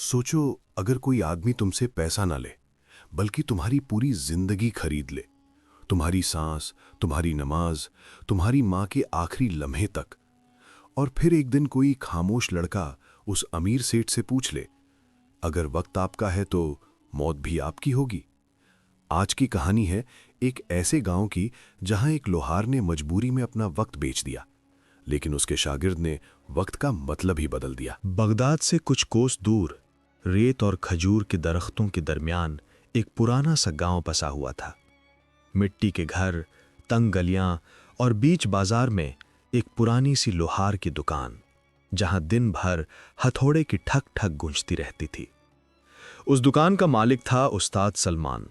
सोचो, अगर कोई आदमी तुमसे पैसा ना ले, बल्कि तुम्हारी पूरी जिंदगी खरीद ले, तुम्हारी सांस, तुम्हारी नमाज, तुम्हारी माँ के आखिरी लम्हे तक। और फिर एक दिन कोई खामोश लड़का उस अमीर सेठ से पूछ ले, अगर वक्त आपका है तो मौत भी आपकी होगी। आज की कहानी है एक ऐसे गांव की जहां एक लोहार ने मजबूरी में अपना वक्त बेच दिया, लेकिन उसके शागिर्द ने वक्त का मतलब ही बदल दिया। बगदाद से कुछ कोस दूर रेत और खजूर के दरख्तों के दरमियान एक पुराना सा गांव बसा हुआ था। मिट्टी के घर, तंग गलियां और बीच बाजार में एक पुरानी सी लोहार की दुकान, जहां दिन भर हथौड़े की ठक ठक गूंजती रहती थी। उस दुकान का मालिक था उस्ताद सलमान।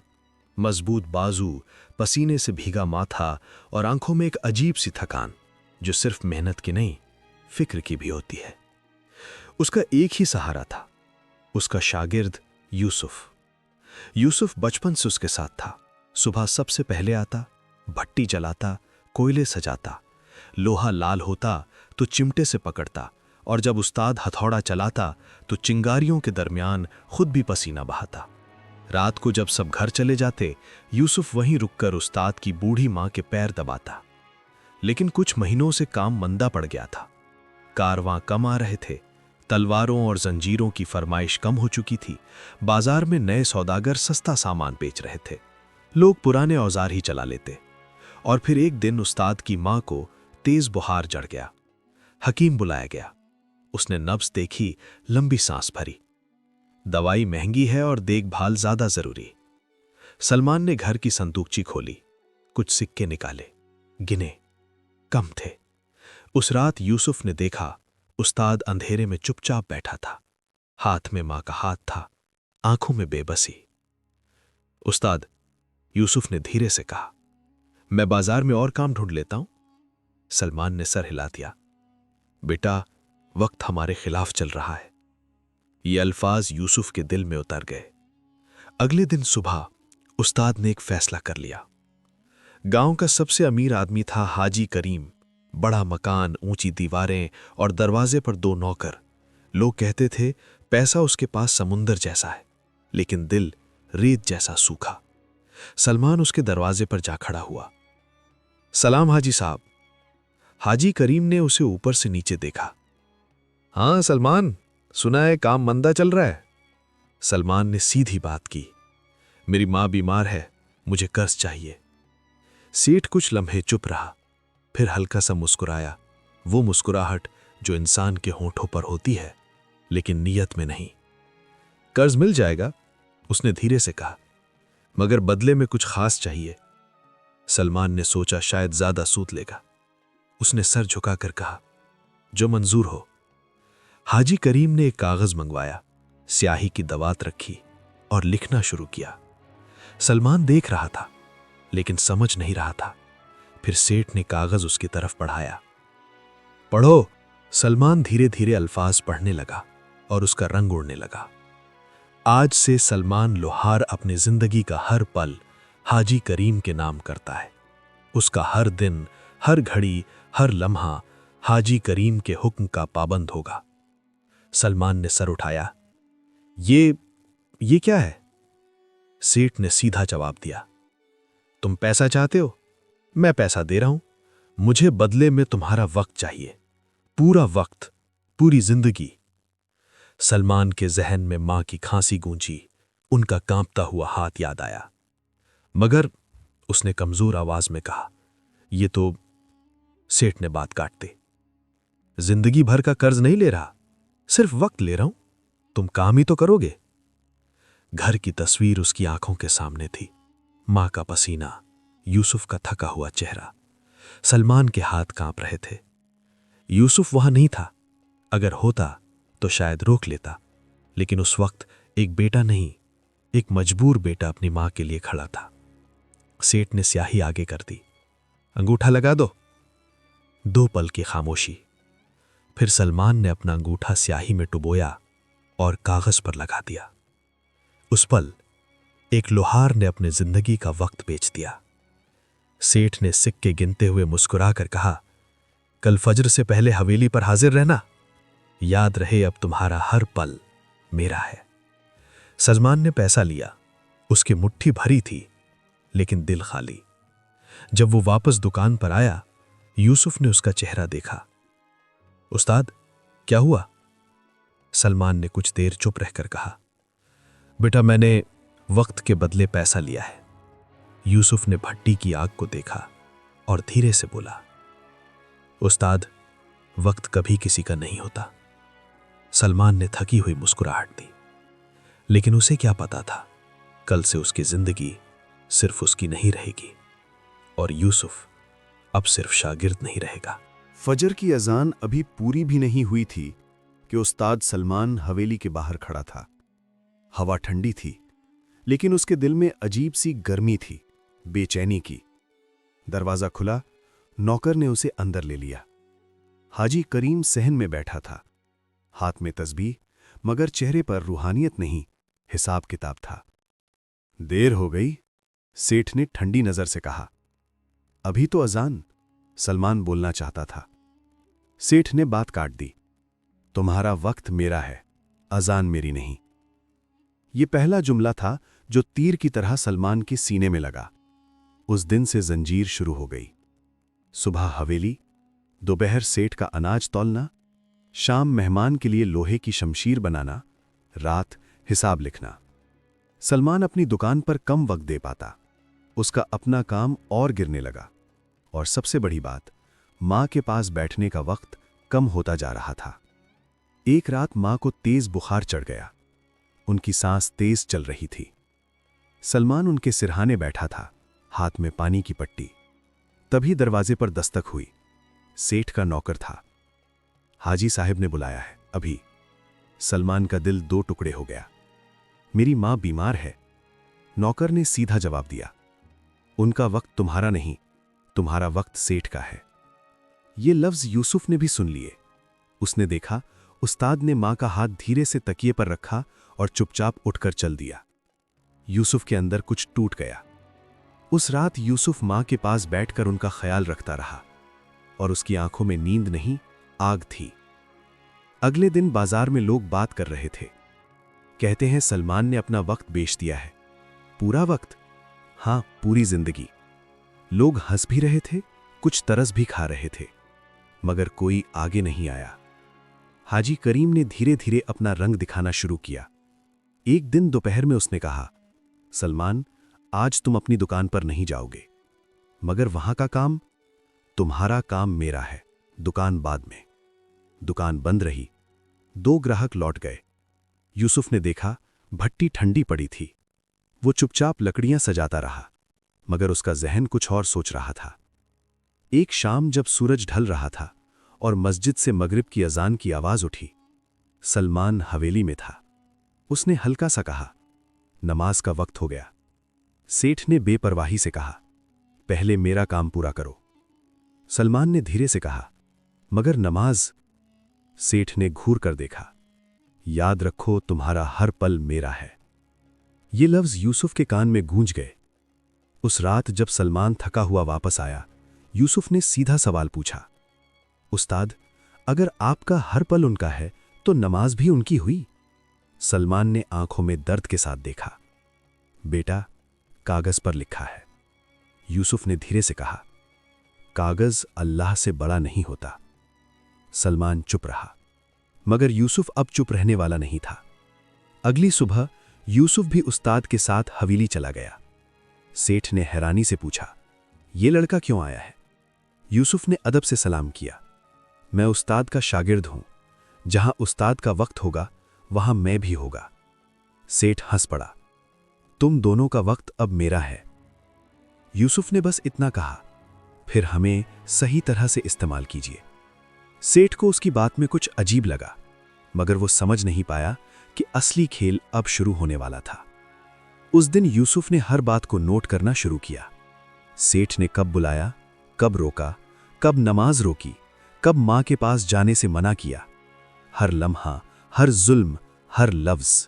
मजबूत बाजू, पसीने से भीगा माथा और आंखों में एक अजीब सी थकान, जो सिर्फ मेहनत की नहीं, फिक्र की भी होती है। उसका एक ही सहारा था, उसका शागिर्द यूसुफ। यूसुफ बचपन से उसके साथ था। सुबह सबसे पहले आता, भट्टी जलाता, कोयले सजाता, लोहा लाल होता तो चिमटे से पकड़ता, और जब उस्ताद हथौड़ा चलाता तो चिंगारियों के दरमियान खुद भी पसीना बहाता। रात को जब सब घर चले जाते, यूसुफ वहीं रुककर उस्ताद की बूढ़ी मां के पैर दबाता। लेकिन कुछ महीनों से काम मंदा पड़ गया था। कारवां कम आ रहे थे, तलवारों और जंजीरों की फरमाइश कम हो चुकी थी। बाजार में नए सौदागर सस्ता सामान बेच रहे थे, लोग पुराने औजार ही चला लेते। और फिर एक दिन उस्ताद की मां को तेज बुखार चढ़ गया। हकीम बुलाया गया। उसने नब्ज देखी, लंबी सांस भरी। दवाई महंगी है और देखभाल ज्यादा जरूरी। सलमान ने घर की संदूकची खोली, कुछ सिक्के निकाले, गिने, कम थे। उस रात यूसुफ ने देखा, उस्ताद अंधेरे में चुपचाप बैठा था। हाथ में मां का हाथ था, आंखों में बेबसी। उस्ताद, यूसुफ ने धीरे से कहा, मैं बाजार में और काम ढूंढ लेता हूं। सलमान ने सर हिला दिया। बेटा, वक्त हमारे खिलाफ चल रहा है। ये अल्फाज यूसुफ के दिल में उतर गए। अगले दिन सुबह उस्ताद ने एक फैसला कर लिया। गांव का सबसे अमीर आदमी था हाजी करीम। बड़ा मकान, ऊंची दीवारें और दरवाजे पर 2 नौकर। लोग कहते थे पैसा उसके पास समुंदर जैसा है, लेकिन दिल रेत जैसा सूखा। सलमान उसके दरवाजे पर जा खड़ा हुआ। सलाम हाजी साहब। हाजी करीम ने उसे ऊपर से नीचे देखा। हाँ सलमान, सुना है काम मंदा चल रहा है। सलमान ने सीधी बात की। मेरी मां बीमार है, मुझे कर्ज चाहिए। सेठ कुछ लम्हे चुप रहा, फिर हल्का सा मुस्कुराया। वो मुस्कुराहट जो इंसान के होंठों पर होती है, लेकिन नीयत में नहीं। कर्ज मिल जाएगा, उसने धीरे से कहा, मगर बदले में कुछ खास चाहिए। सलमान ने सोचा शायद ज्यादा सूद लेगा। उसने सर झुकाकर कहा, जो मंजूर हो। हाजी करीम ने एक कागज मंगवाया, स्याही की दवात रखी और लिखना शुरू किया। सलमान देख रहा था, लेकिन समझ नहीं रहा था। फिर सेठ ने कागज उसकी तरफ बढ़ाया। पढ़ो। सलमान धीरे धीरे अल्फाज पढ़ने लगा और उसका रंग उड़ने लगा। आज से सलमान लोहार अपनी जिंदगी का हर पल हाजी करीम के नाम करता है। उसका हर दिन, हर घड़ी, हर लम्हा हाजी करीम के हुक्म का पाबंद होगा। सलमान ने सर उठाया। ये क्या है? सेठ ने सीधा जवाब दिया, तुम पैसा चाहते हो, मैं पैसा दे रहा हूं। मुझे बदले में तुम्हारा वक्त चाहिए, पूरा वक्त, पूरी जिंदगी। सलमान के जहन में मां की खांसी गूंजी, उनका कांपता हुआ हाथ याद आया। मगर, उसने कमजोर आवाज में कहा, ये तो। सेठ ने बात काटते, जिंदगी भर का कर्ज नहीं ले रहा, सिर्फ वक्त ले रहा हूं। तुम काम ही तो करोगे। घर की तस्वीर उसकी आंखों के सामने थी। मां का पसीना, यूसुफ का थका हुआ चेहरा। सलमान के हाथ कांप रहे थे। यूसुफ वहां नहीं था। अगर होता तो शायद रोक लेता, लेकिन उस वक्त एक बेटा नहीं, एक मजबूर बेटा अपनी मां के लिए खड़ा था। सेठ ने स्याही आगे कर दी। अंगूठा लगा दो। 2 पल की खामोशी। फिर सलमान ने अपना अंगूठा स्याही में डुबोया और कागज पर लगा दिया। उस पल एक लोहार ने अपने जिंदगी का वक्त बेच दिया। सेठ ने सिक्के गिनते हुए मुस्कुराकर कहा, कल फजर से पहले हवेली पर हाजिर रहना। याद रहे अब तुम्हारा हर पल, मेरा है। सलमान ने पैसा लिया, उसकी मुट्ठी भरी थी, लेकिन दिल खाली। जब वो वापस दुकान पर आया, यूसुफ ने उसका चेहरा देखा। उस्ताद, क्या हुआ? सलमान ने कुछ देर चुप रहकर कहा, बेटा मैंने वक्त के बदले पैसा लिया है। यूसुफ ने भट्टी की आग को देखा और धीरे से बोला, उस्ताद, वक्त कभी किसी का नहीं होता। सलमान ने थकी हुई मुस्कुराहट दी, लेकिन उसे क्या पता था, कल से उसकी जिंदगी सिर्फ उसकी नहीं रहेगी और यूसुफ अब सिर्फ शागिर्द नहीं रहेगा। फजर की अजान अभी पूरी भी नहीं हुई थी कि उस्ताद सलमान हवेली के बाहर खड़ा था। हवा ठंडी थी, लेकिन उसके दिल में अजीब सी गर्मी थी, बेचैनी की। दरवाजा खुला, नौकर ने उसे अंदर ले लिया। हाजी करीम सहन में बैठा था, हाथ में तस्बीह, मगर चेहरे पर रूहानियत नहीं, हिसाब किताब था। देर हो गई, सेठ ने ठंडी नजर से कहा। अभी तो अजान, सलमान बोलना चाहता था। सेठ ने बात काट दी। तुम्हारा वक्त मेरा है, अजान मेरी नहीं। ये पहला जुमला था जो तीर की तरह सलमान के सीने में लगा। उस दिन से जंजीर शुरू हो गई। सुबह हवेली, दोपहर सेठ का अनाज तौलना, शाम मेहमान के लिए लोहे की शमशीर बनाना, रात हिसाब लिखना। सलमान अपनी दुकान पर कम वक्त दे पाता, उसका अपना काम और गिरने लगा। और सबसे बड़ी बात, मां के पास बैठने का वक्त कम होता जा रहा था। एक रात मां को तेज बुखार चढ़ गया, उनकी सांस तेज चल रही थी। सलमान उनके सिरहाने बैठा था, हाथ में पानी की पट्टी। तभी दरवाजे पर दस्तक हुई। सेठ का नौकर था। हाजी साहब ने बुलाया है, अभी। सलमान का दिल दो टुकड़े हो गया। मेरी मां बीमार है, नौकर ने सीधा जवाब दिया। उनका वक्त तुम्हारा नहीं, तुम्हारा वक्त सेठ का है। ये लफ्ज यूसुफ ने भी सुन लिए। उसने देखा उस्ताद ने मां का हाथ धीरे से तकिए पर रखा और चुपचाप उठकर चल दिया। यूसुफ के अंदर कुछ टूट गया। उस रात यूसुफ मां के पास बैठकर उनका ख्याल रखता रहा, और उसकी आंखों में नींद नहीं, आग थी। अगले दिन बाजार में लोग बात कर रहे थे। कहते हैं सलमान ने अपना वक्त बेच दिया है। पूरा वक्त? हां, पूरी जिंदगी। लोग हंस भी रहे थे, कुछ तरस भी खा रहे थे, मगर कोई आगे नहीं आया। हाजी करीम ने धीरे धीरे अपना रंग दिखाना शुरू किया। एक दिन दोपहर में उसने कहा, सलमान, आज तुम अपनी दुकान पर नहीं जाओगे, मगर वहां का काम, तुम्हारा काम मेरा है, दुकान बाद में। दुकान बंद रही। 2 ग्राहक लौट गए। यूसुफ ने देखा भट्टी ठंडी पड़ी थी। वो चुपचाप लकड़ियां सजाता रहा, मगर उसका जहन कुछ और सोच रहा था। एक शाम जब सूरज ढल रहा था और मस्जिद से मगरिब की अजान की आवाज उठी, सलमान हवेली में था। उसने हल्का सा कहा, नमाज का वक्त हो गया। सेठ ने बेपरवाही से कहा, पहले मेरा काम पूरा करो। सलमान ने धीरे से कहा, मगर नमाज। सेठ ने घूर कर देखा। याद रखो, तुम्हारा हर पल मेरा है। ये लफ्ज यूसुफ के कान में गूंज गए। उस रात जब सलमान थका हुआ वापस आया, यूसुफ ने सीधा सवाल पूछा, उस्ताद, अगर आपका हर पल उनका है तो नमाज भी उनकी हुई? सलमान ने आंखों में दर्द के साथ देखा। बेटा, कागज पर लिखा है। यूसुफ ने धीरे से कहा, कागज अल्लाह से बड़ा नहीं होता। सलमान चुप रहा, मगर यूसुफ अब चुप रहने वाला नहीं था। अगली सुबह यूसुफ भी उस्ताद के साथ हवेली चला गया। सेठ ने हैरानी से पूछा, ये लड़का क्यों आया है? यूसुफ ने अदब से सलाम किया। मैं उस्ताद का शागिर्द हूं, जहां उस्ताद का वक्त होगा वहां मैं भी होगा। सेठ हंस पड़ा, तुम दोनों का वक्त अब मेरा है। यूसुफ ने बस इतना कहा, फिर हमें सही तरह से इस्तेमाल कीजिए। सेठ को उसकी बात में कुछ अजीब लगा, मगर वो समझ नहीं पाया कि असली खेल अब शुरू होने वाला था। उस दिन यूसुफ ने हर बात को नोट करना शुरू किया। सेठ ने कब बुलाया, कब रोका, कब नमाज रोकी, कब मां के पास जाने से मना किया। हर लम्हा, हर जुल्म, हर लफ्ज।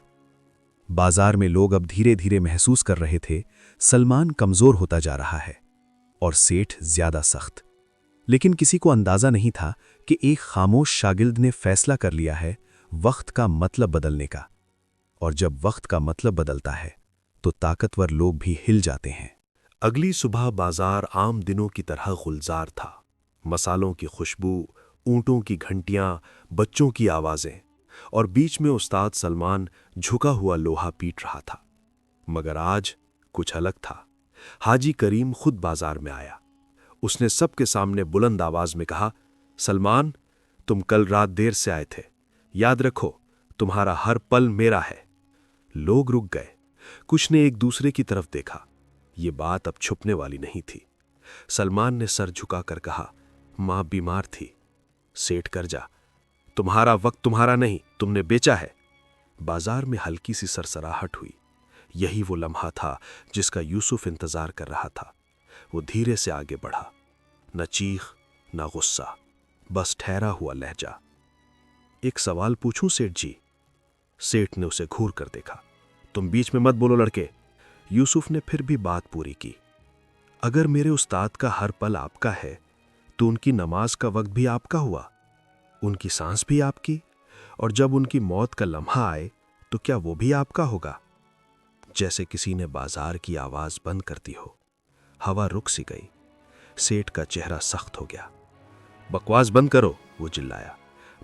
बाजार में लोग अब धीरे धीरे महसूस कर रहे थे सलमान कमजोर होता जा रहा है और सेठ ज्यादा सख्त। लेकिन किसी को अंदाजा नहीं था कि एक खामोश शागिर्द ने फैसला कर लिया है वक्त का मतलब बदलने का। और जब वक्त का मतलब बदलता है तो ताकतवर लोग भी हिल जाते हैं। अगली सुबह बाजार आम दिनों की तरह गुलजार था। मसालों की खुशबू, ऊंटों की घंटियां, बच्चों की आवाजें और बीच में उस्ताद सलमान झुका हुआ लोहा पीट रहा था। मगर आज कुछ अलग था। हाजी करीम खुद बाजार में आया। उसने सबके सामने बुलंद आवाज में कहा, सलमान, तुम कल रात देर से आए थे। याद रखो, तुम्हारा हर पल मेरा है। लोग रुक गए। कुछ ने एक दूसरे की तरफ देखा। ये बात अब छुपने वाली नहीं थी। सलमान ने सर झुकाकर कहा, मां बीमार थी। सेठ कर जा, तुम्हारा वक्त तुम्हारा नहीं, तुमने बेचा है। बाजार में हल्की सी सरसराहट हुई। यही वो लम्हा था जिसका यूसुफ इंतजार कर रहा था। वो धीरे से आगे बढ़ा, न चीख न गुस्सा, बस ठहरा हुआ लहजा। एक सवाल पूछूं सेठ जी? सेठ ने उसे घूर कर देखा। तुम बीच में मत बोलो लड़के। यूसुफ ने फिर भी बात पूरी की। अगर मेरे उस्ताद का हर पल आपका है तो उनकी नमाज का वक्त भी आपका हुआ, उनकी सांस भी आपकी, और जब उनकी मौत का लम्हा आए तो क्या वो भी आपका होगा? जैसे किसी ने बाजार की आवाज बंद कर दी हो। हवा रुक सी गई। सेठ का चेहरा सख्त हो गया। बकवास बंद करो, वो चिल्लाया।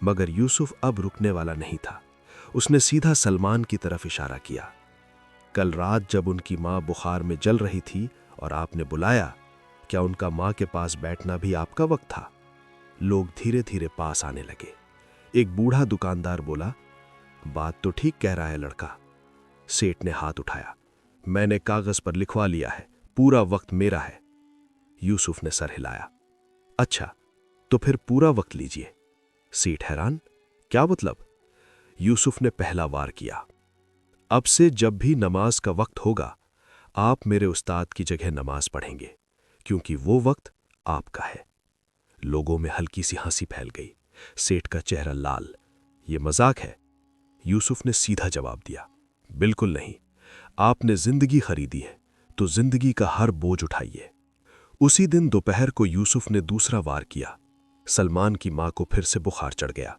मगर यूसुफ अब रुकने वाला नहीं था। उसने सीधा सलमान की तरफ इशारा किया। कल रात जब उनकी मां बुखार में जल रही थी और आपने बुलाया, क्या उनका मां के पास बैठना भी आपका वक्त था? लोग धीरे धीरे पास आने लगे। एक बूढ़ा दुकानदार बोला, बात तो ठीक कह रहा है लड़का। सेठ ने हाथ उठाया। मैंने कागज पर लिखवा लिया है, पूरा वक्त मेरा है। यूसुफ ने सर हिलाया। अच्छा, तो फिर पूरा वक्त लीजिए। सेठ हैरान, क्या मतलब? यूसुफ ने पहला वार किया। अब से जब भी नमाज का वक्त होगा, आप मेरे उस्ताद की जगह नमाज पढ़ेंगे, क्योंकि वो वक्त आपका है। लोगों में हल्की सी हंसी फैल गई। सेठ का चेहरा लाल। ये मजाक है? यूसुफ ने सीधा जवाब दिया, बिल्कुल नहीं। आपने जिंदगी खरीदी है तो जिंदगी का हर बोझ उठाइए। उसी दिन दोपहर को यूसुफ ने दूसरा वार किया। सलमान की मां को फिर से बुखार चढ़ गया।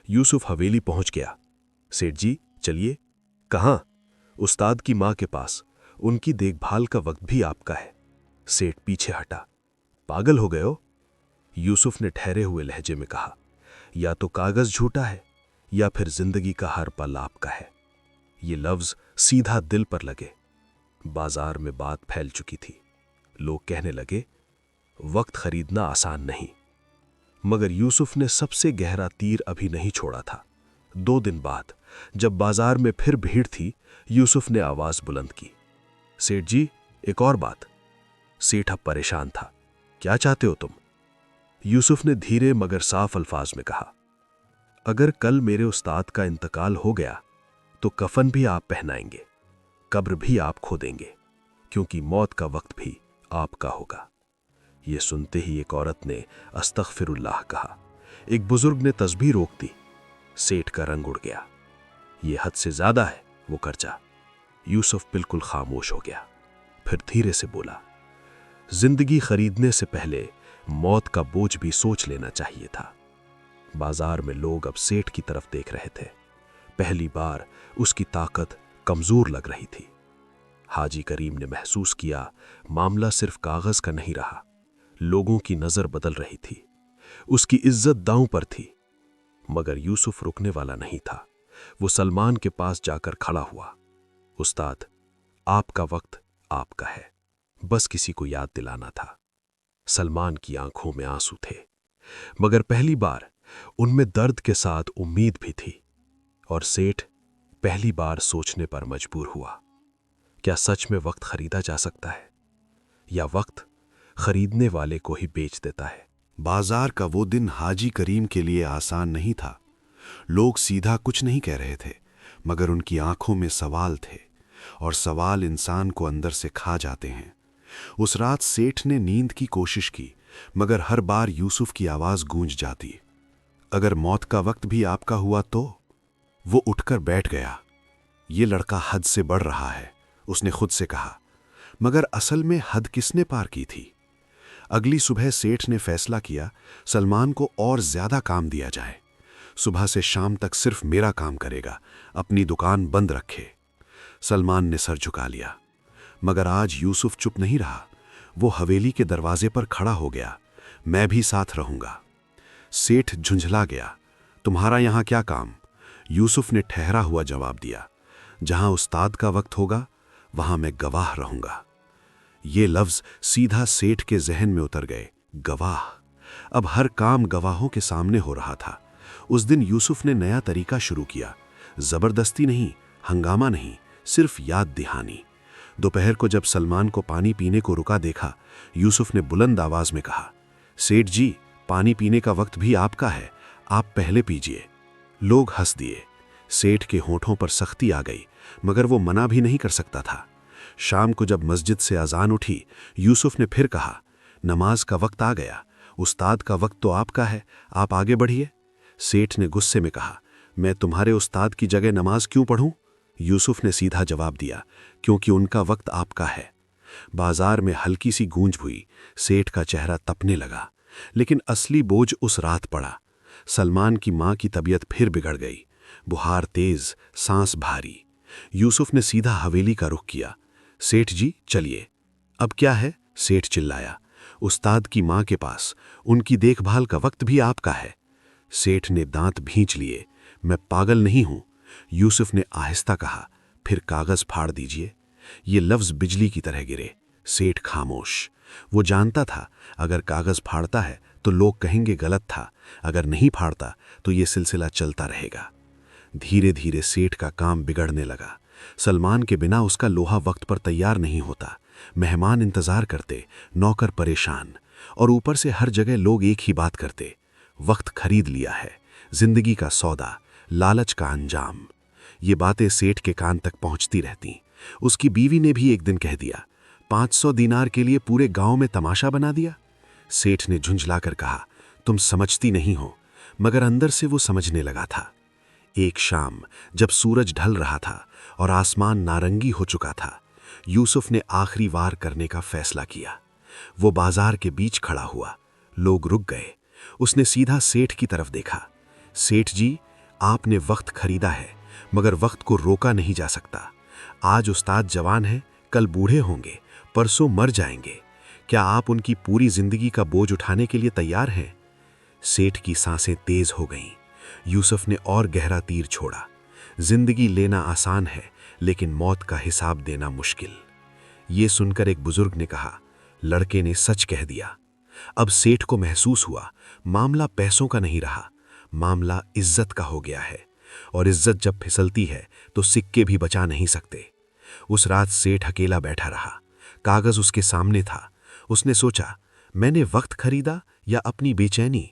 यूसुफ हवेली पहुंच गया। सेठ जी चलिए। कहां? उस्ताद की मां के पास। उनकी देखभाल का वक्त भी आपका है। सेठ पीछे हटा। पागल हो गए हो? यूसुफ ने ठहरे हुए लहजे में कहा, या तो कागज झूठा है या फिर जिंदगी का हर पल आपका है। ये लफ्ज सीधा दिल पर लगे। बाजार में बात फैल चुकी थी। लोग कहने लगे, वक्त खरीदना आसान नहीं। मगर यूसुफ ने सबसे गहरा तीर अभी नहीं छोड़ा था। 2 दिन बाद जब बाजार में फिर भीड़ थी, यूसुफ ने आवाज बुलंद की, सेठ जी, एक और बात। सेठ अब परेशान था। क्या चाहते हो तुम? यूसुफ ने धीरे मगर साफ अल्फाज में कहा, अगर कल मेरे उस्ताद का इंतकाल हो गया तो कफन भी आप पहनाएंगे, कब्र भी आप खोदेंगे, क्योंकि मौत का वक्त भी आपका होगा। यह सुनते ही एक औरत ने अस्तगफिरुल्लाह कहा। एक बुजुर्ग ने तस्बीह रोक दी। सेठ का रंग उड़ गया। यह हद से ज्यादा है, वो कर जा। यूसुफ बिल्कुल खामोश हो गया। फिर धीरे से बोला, जिंदगी खरीदने से पहले मौत का बोझ भी सोच लेना चाहिए था। बाजार में लोग अब सेठ की तरफ देख रहे थे। पहली बार उसकी ताकत कमजोर लग रही थी। हाजी करीम ने महसूस किया, मामला सिर्फ कागज का नहीं रहा। लोगों की नजर बदल रही थी। उसकी इज्जत दांव पर थी। मगर यूसुफ रुकने वाला नहीं था। वो सलमान के पास जाकर खड़ा हुआ। उस्ताद, आपका वक्त आपका है, बस किसी को याद दिलाना था। सलमान की आंखों में आंसू थे, मगर पहली बार उनमें दर्द के साथ उम्मीद भी थी। और सेठ पहली बार सोचने पर मजबूर हुआ, क्या सच में वक्त खरीदा जा सकता है, या वक्त खरीदने वाले को ही बेच देता है? बाजार का वो दिन हाजी करीम के लिए आसान नहीं था। लोग सीधा कुछ नहीं कह रहे थे, मगर उनकी आंखों में सवाल थे, और सवाल इंसान को अंदर से खा जाते हैं। उस रात सेठ ने नींद की कोशिश की, मगर हर बार यूसुफ की आवाज गूंज जाती, अगर मौत का वक्त भी आपका हुआ तो? वो उठकर बैठ गया। ये लड़का हद से बढ़ रहा है, उसने खुद से कहा। मगर असल में हद किसने पार की थी? अगली सुबह सेठ ने फैसला किया, सलमान को और ज्यादा काम दिया जाए। सुबह से शाम तक सिर्फ मेरा काम करेगा, अपनी दुकान बंद रखे। सलमान ने सर झुका लिया। मगर आज यूसुफ चुप नहीं रहा। वो हवेली के दरवाजे पर खड़ा हो गया। मैं भी साथ रहूंगा। सेठ झुंझला गया। तुम्हारा यहां क्या काम? यूसुफ ने ठहरा हुआ जवाब दिया, जहां उस्ताद का वक्त होगा वहां मैं गवाह रहूंगा। ये लफ्ज सीधा सेठ के जहन में उतर गए। गवाह। अब हर काम गवाहों के सामने हो रहा था। उस दिन यूसुफ ने नया तरीका शुरू किया। जबरदस्ती नहीं, हंगामा नहीं, सिर्फ याद दहानी। दोपहर को जब सलमान को पानी पीने को रुका देखा, यूसुफ ने बुलंद आवाज में कहा, सेठ जी, पानी पीने का वक्त भी आपका है, आप पहले पीजिए। लोग हंस दिए। सेठ के होठों पर सख्ती आ गई, मगर वो मना भी नहीं कर सकता था। शाम को जब मस्जिद से अजान उठी, यूसुफ ने फिर कहा, नमाज का वक्त आ गया, उस्ताद का वक्त तो आपका है, आप आगे बढ़िए। सेठ ने गुस्से में कहा, मैं तुम्हारे उस्ताद की जगह नमाज क्यों पढ़ूं? यूसुफ ने सीधा जवाब दिया, क्योंकि उनका वक्त आपका है। बाजार में हल्की सी गूंज हुई। सेठ का चेहरा तपने लगा। लेकिन असली बोझ उस रात पड़ा। सलमान की मां की तबीयत फिर बिगड़ गई। बुहार तेज, सांस भारी। यूसुफ ने सीधा हवेली का रुख किया। सेठ जी, चलिए। अब क्या है? सेठ चिल्लाया। उस्ताद की मां के पास, उनकी देखभाल का वक्त भी आपका है। सेठ ने दांत भींच लिए। मैं पागल नहीं हूं, यूसुफ ने आहिस्ता कहा। फिर कागज फाड़ दीजिए। ये लफ्ज बिजली की तरह गिरे। सेठ खामोश। वो जानता था, अगर कागज फाड़ता है तो लोग कहेंगे गलत था, अगर नहीं फाड़ता तो ये सिलसिला चलता रहेगा। धीरे धीरे सेठ का काम बिगड़ने लगा। सलमान के बिना उसका लोहा वक्त पर तैयार नहीं होता। मेहमान इंतजार करते, नौकर परेशान, और ऊपर से हर जगह लोग एक ही बात करते, वक्त खरीद लिया है, जिंदगी का सौदा, लालच का अंजाम। ये बातें सेठ के कान तक पहुंचती रहती। उसकी बीवी ने भी एक दिन कह दिया, 500 दीनार के लिए पूरे गांव में तमाशा बना दिया। सेठ ने झुंझलाकर कहा, तुम समझती नहीं हो, मगर अंदर से वो समझने लगा था। एक शाम जब सूरज ढल रहा था और आसमान नारंगी हो चुका था, यूसुफ ने आखिरी वार करने का फैसला किया। वो बाजार के बीच खड़ा हुआ। लोग रुक गए। उसने सीधा सेठ की तरफ देखा। सेठ जी, आपने वक्त खरीदा है, मगर वक्त को रोका नहीं जा सकता। आज उस्ताद जवान हैं, कल बूढ़े होंगे, परसों मर जाएंगे। क्या आप उनकी पूरी जिंदगी का बोझ उठाने के लिए तैयार हैं? सेठ की सांसें तेज हो गईं। यूसुफ ने और गहरा तीर छोड़ा। जिंदगी लेना आसान है, लेकिन मौत का हिसाब देना मुश्किल। ये सुनकर एक बुजुर्ग ने कहा, लड़के ने सच कह दिया। अब सेठ को महसूस हुआ, मामला पैसों का नहीं रहा, मामला इज्जत का हो गया है, और इज्जत जब फिसलती है तो सिक्के भी बचा नहीं सकते। उस रात सेठ अकेला बैठा रहा। कागज उसके सामने था। उसने सोचा, मैंने वक्त खरीदा या अपनी बेचैनी?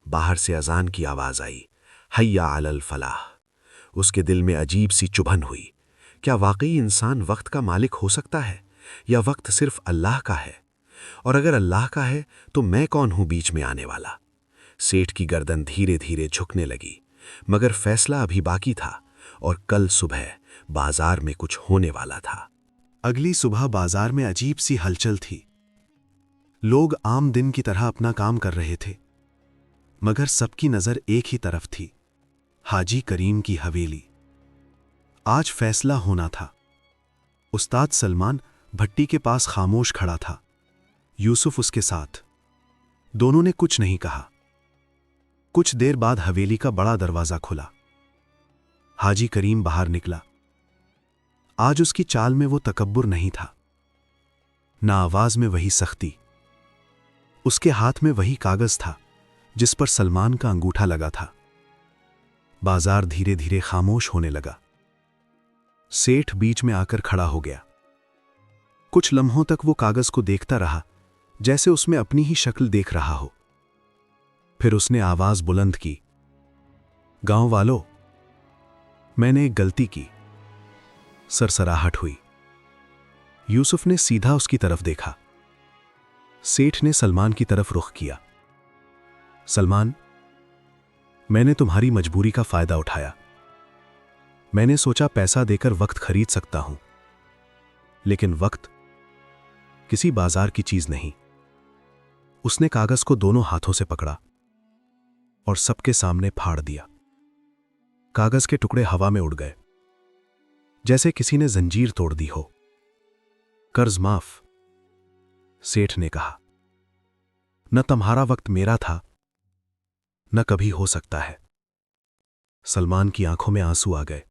बाहर से अजान की आवाज आई, हय्या अलल फलाह। उसके दिल में अजीब सी चुभन हुई। क्या वाकई इंसान वक्त का मालिक हो सकता है, या वक्त सिर्फ अल्लाह का है? और अगर अल्लाह का है तो मैं कौन हूं बीच में आने वाला? सेठ की गर्दन धीरे धीरे झुकने लगी। मगर फैसला अभी बाकी था, और कल सुबह बाजार में कुछ होने वाला था। अगली सुबह बाजार में अजीब सी हलचल थी। लोग आम दिन की तरह अपना काम कर रहे थे, मगर सबकी नजर एक ही तरफ थी, हाजी करीम की हवेली। आज फैसला होना था। उस्ताद सलमान भट्टी के पास खामोश खड़ा था, यूसुफ उसके साथ। दोनों ने कुछ नहीं कहा। कुछ देर बाद हवेली का बड़ा दरवाजा खुला। हाजी करीम बाहर निकला। आज उसकी चाल में वो तकब्बुर नहीं था, ना आवाज में वही सख्ती। उसके हाथ में वही कागज था जिस पर सलमान का अंगूठा लगा था। बाजार धीरे धीरे खामोश होने लगा। सेठ बीच में आकर खड़ा हो गया। कुछ लम्हों तक वो कागज को देखता रहा, जैसे उसमें अपनी ही शक्ल देख रहा हो। फिर उसने आवाज बुलंद की, गांव वालों, मैंने एक गलती की। सरसराहट हुई। यूसुफ ने सीधा उसकी तरफ देखा। सेठ ने सलमान की तरफ रुख किया। सलमान, मैंने तुम्हारी मजबूरी का फायदा उठाया। मैंने सोचा पैसा देकर वक्त खरीद सकता हूं, लेकिन वक्त किसी बाजार की चीज नहीं। उसने कागज को दोनों हाथों से पकड़ा और सबके सामने फाड़ दिया। कागज के टुकड़े हवा में उड़ गए, जैसे किसी ने जंजीर तोड़ दी हो। कर्ज माफ, सेठ ने कहा। न तुम्हारा वक्त मेरा था, न कभी हो सकता है। सलमान की आंखों में आंसू आ गए।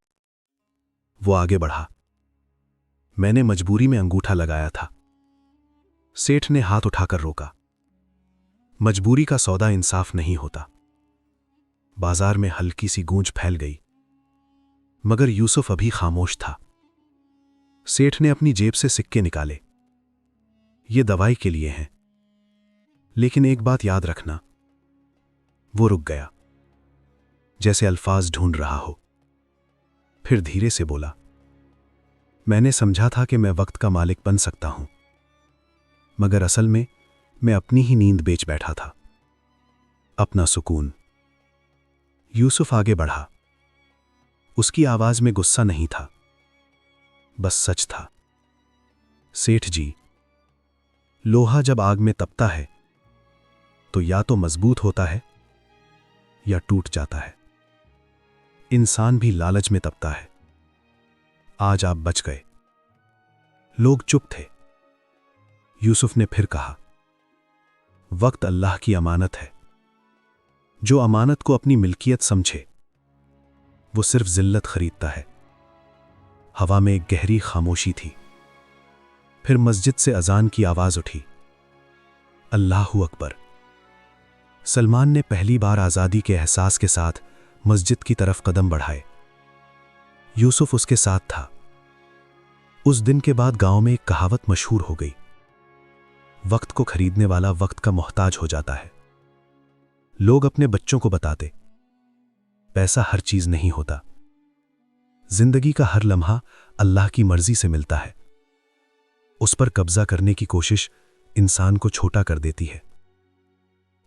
वो आगे बढ़ा। मैंने मजबूरी में अंगूठा लगाया था। सेठ ने हाथ उठाकर रोका। मजबूरी का सौदा इंसाफ नहीं होता। बाजार में हल्की सी गूंज फैल गई, मगर यूसुफ अभी खामोश था। सेठ ने अपनी जेब से सिक्के निकाले। ये दवाई के लिए हैं, लेकिन एक बात याद रखना। वो रुक गया, जैसे अल्फाज ढूंढ रहा हो। फिर धीरे से बोला, मैंने समझा था कि मैं वक्त का मालिक बन सकता हूं, मगर असल में मैं अपनी ही नींद बेच बैठा था, अपना सुकून। यूसुफ आगे बढ़ा। उसकी आवाज में गुस्सा नहीं था, बस सच था। सेठ जी, लोहा जब आग में तपता है तो या तो मजबूत होता है या टूट जाता है। इंसान भी लालच में तपता है। आज आप बच गए। लोग चुप थे। यूसुफ ने फिर कहा, वक्त अल्लाह की अमानत है। जो अमानत को अपनी मिल्कियत समझे, वो सिर्फ जिल्लत खरीदता है। हवा में एक गहरी खामोशी थी। फिर मस्जिद से अजान की आवाज उठी, अल्लाहु अकबर। सलमान ने पहली बार आजादी के एहसास के साथ मस्जिद की तरफ कदम बढ़ाए। यूसुफ उसके साथ था। उस दिन के बाद गांव में एक कहावत मशहूर हो गई, वक्त को खरीदने वाला वक्त का मोहताज हो जाता है। लोग अपने बच्चों को बताते, पैसा हर चीज नहीं होता। जिंदगी का हर लम्हा अल्लाह की मर्जी से मिलता है। उस पर कब्जा करने की कोशिश इंसान को छोटा कर देती है।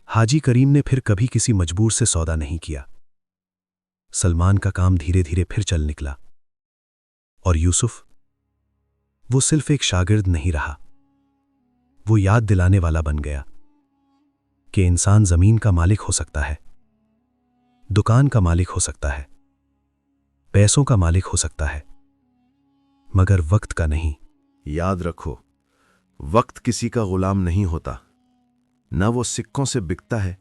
हाजी करीम ने फिर कभी किसी मजबूर से सौदा नहीं किया। सलमान का काम धीरे धीरे फिर चल निकला। और यूसुफ, वो सिर्फ एक शागिर्द नहीं रहा, वो याद दिलाने वाला बन गया कि इंसान जमीन का मालिक हो सकता है, दुकान का मालिक हो सकता है, पैसों का मालिक हो सकता है, मगर वक्त का नहीं। याद रखो, वक्त किसी का गुलाम नहीं होता। न वो सिक्कों से बिकता है,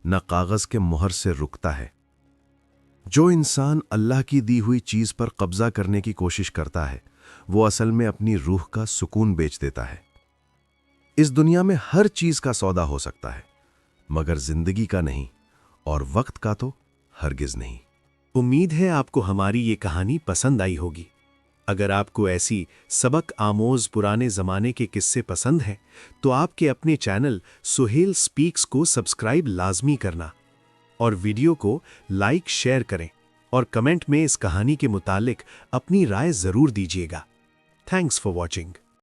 न कागज के मोहर से रुकता है। जो इंसान अल्लाह की दी हुई चीज पर कब्जा करने की कोशिश करता है, वो असल में अपनी रूह का सुकून बेच देता है। इस दुनिया में हर चीज का सौदा हो सकता है, मगर जिंदगी का नहीं, और वक्त का तो हरगिज नहीं। उम्मीद है आपको हमारी ये कहानी पसंद आई होगी। अगर आपको ऐसी सबक आमोज पुराने जमाने के किस्से पसंद हैं, तो आपके अपने चैनल सुहेल स्पीक्स को सब्सक्राइब लाजमी करना और वीडियो को लाइक शेयर करें और कमेंट में इस कहानी के मुतालिक अपनी राय जरूर दीजिएगा। Thanks for watching.